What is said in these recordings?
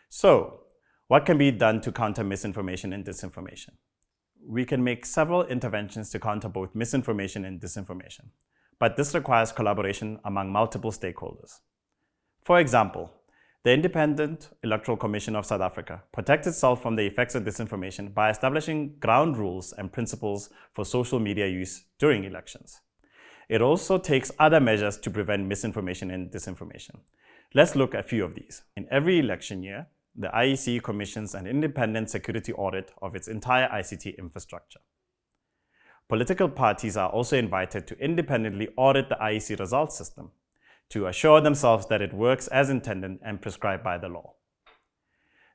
So, what can be done to counter misinformation and disinformation? We can make several interventions to counter both misinformation and disinformation, but this requires collaboration among multiple stakeholders. For example, the Independent Electoral Commission of South Africa protects itself from the effects of disinformation by establishing ground rules and principles for social media use during elections. It also takes other measures to prevent misinformation and disinformation. Let's look at a few of these. In every election year, the IEC commissions an independent security audit of its entire ICT infrastructure. Political parties are also invited to independently audit the IEC results system to assure themselves that it works as intended and prescribed by the law.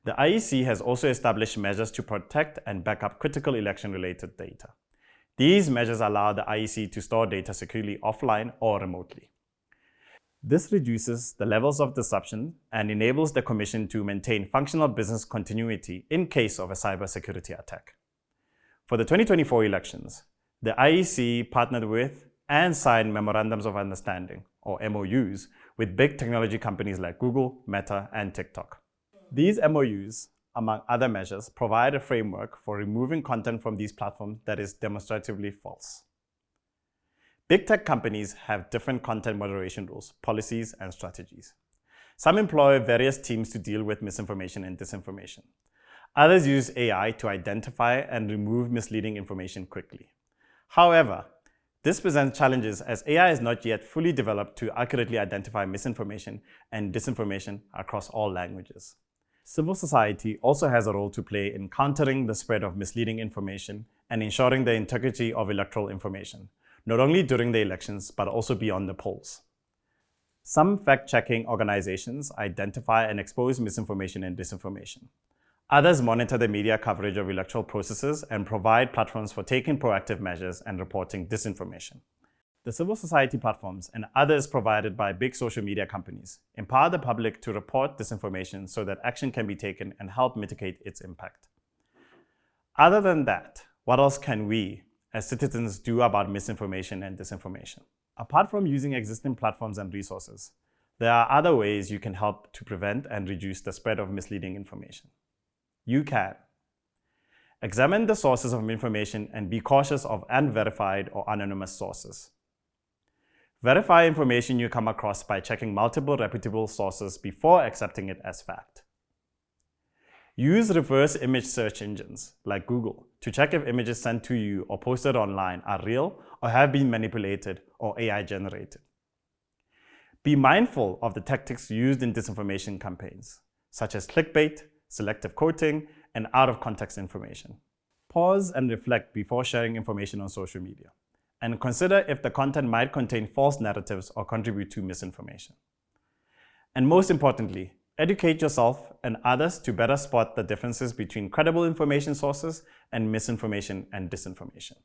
The IEC has also established measures to protect and back up critical election-related data. These measures allow the IEC to store data securely offline or remotely. This reduces the levels of disruption and enables the Commission to maintain functional business continuity in case of a cybersecurity attack. For the 2024 elections, the IEC partnered with and signed Memorandums of Understanding, or MOUs, with big technology companies like Google, Meta, and TikTok. These MOUs, among other measures, provide a framework for removing content from these platforms that is demonstratively false. Big tech companies have different content moderation rules, policies, and strategies. Some employ various teams to deal with misinformation and disinformation. Others use AI to identify and remove misleading information quickly. However, this presents challenges as AI is not yet fully developed to accurately identify misinformation and disinformation across all languages. Civil society also has a role to play in countering the spread of misleading information and ensuring the integrity of electoral information, not only during the elections, but also beyond the polls. Some fact-checking organizations identify and expose misinformation and disinformation. Others monitor the media coverage of electoral processes and provide platforms for taking proactive measures and reporting disinformation. The civil society platforms and others provided by big social media companies empower the public to report disinformation so that action can be taken and help mitigate its impact. Other than that, what else can we, as citizens, do about misinformation and disinformation? Apart from using existing platforms and resources, there are other ways you can help to prevent and reduce the spread of misleading information. You can examine the sources of information and be cautious of unverified or anonymous sources. Verify information you come across by checking multiple reputable sources before accepting it as fact. Use reverse image search engines like Google to check if images sent to you or posted online are real or have been manipulated or AI generated. Be mindful of the tactics used in disinformation campaigns, such as clickbait, selective quoting, and out-of-context information. Pause and reflect before sharing information on social media, and consider if the content might contain false narratives or contribute to misinformation. And most importantly, educate yourself and others to better spot the differences between credible information sources and misinformation and disinformation.